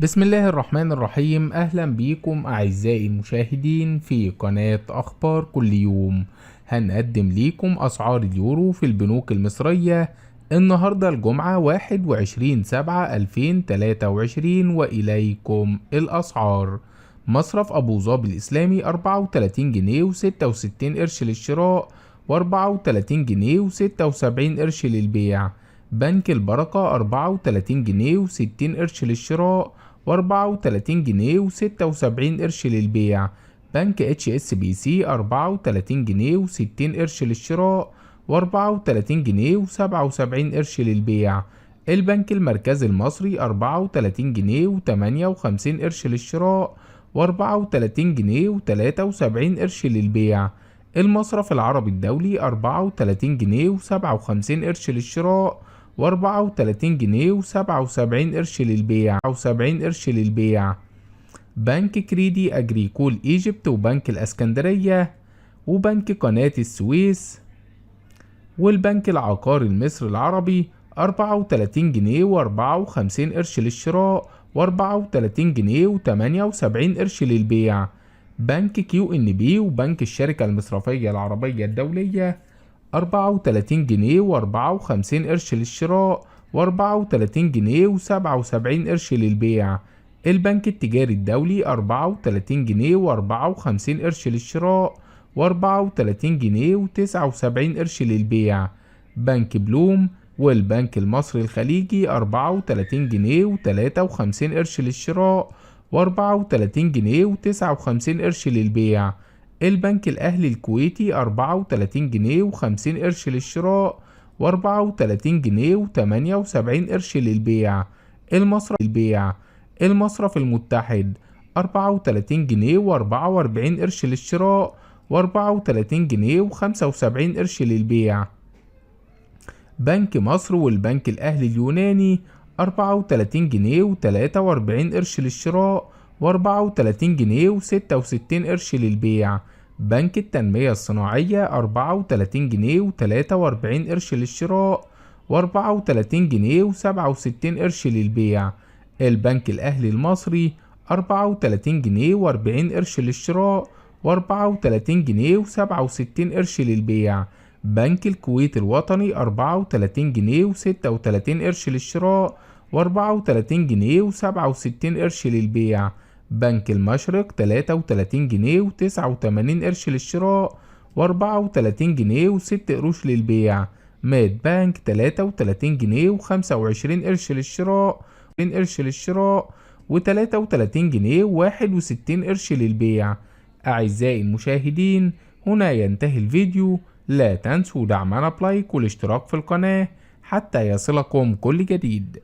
بسم الله الرحمن الرحيم. أهلا بيكم أعزائي المشاهدين في قناة أخبار كل يوم. هنقدم ليكم أسعار اليورو في البنوك المصرية النهاردة الجمعة 21/7/2023 وإليكم الأسعار. مصرف أبو ظبي الإسلامي 34 جنيه و66 قرش للشراء و34 جنيه و76 قرش للبيع. بنك البركة 34 جنيه و60 قرش للشراء و34 جنيه و76 قرش للبيع. بنك اتش اس بي سي 34 جنيه و60 قرش للشراء و34 جنيه و77 قرش للبيع. البنك المركزي المصري 34 جنيه و58 قرش للشراء و34 جنيه و73 قرش للبيع. المصرف العربي الدولي 34 جنيه و57 قرش للشراء و34 جنيه و77 قرش للبيع و70 قرش للبيع. بنك كريدي أجريكول إيجيبت وبنك الأسكندرية وبنك قناة السويس والبنك العقاري المصري العربي 34 جنيه و54 قرش للشراء و34 جنيه و78 قرش للبيع. بنك كيو ان بي وبنك الشركة المصرفية العربية الدولية 34 جنيه و54 قرش للشراء و34 جنيه و77 قرش للبيع. البنك التجاري الدولي 34 جنيه و54 قرش للشراء و34 جنيه و79 قرش للبيع. بنك بلوم والبنك المصري الخليجي 34 جنيه و53 قرش للشراء و34 جنيه و59 قرش للبيع. البنك الأهلي الكويتي 34 جنيه و50 قرش للشراء و34 جنيه و78 قرش للبيع. المصرف المتحد 34 جنيه و44 قرش للشراء و34 جنيه و75 قرش للبيع. بنك مصر والبنك الأهلي اليوناني 34 جنيه و43 قرش للشراء و34 جنيه و66 قرش للبيع. بنك التنمية الصناعية 34 جنيه و43 قرش للشراء و34 جنيه و67 قرش للبيع. البنك الأهلي المصري 34 جنيه و40 قرش للشراء و34 جنيه و67 قرش للبيع. بنك الكويت الوطني 34 جنيه و36 قرش للشراء و34 جنيه و67 قرش للبيع. بنك المشرق 33 جنيه و89 قرش للشراء و34 جنيه و6 قروش للبيع. ماد بنك 33 جنيه و25 قرش للشراء و33 جنيه و61 قرش للبيع. أعزائي المشاهدين، هنا ينتهي الفيديو. لا تنسوا دعمنا بلايك والاشتراك في القناة حتى يصلكم كل جديد.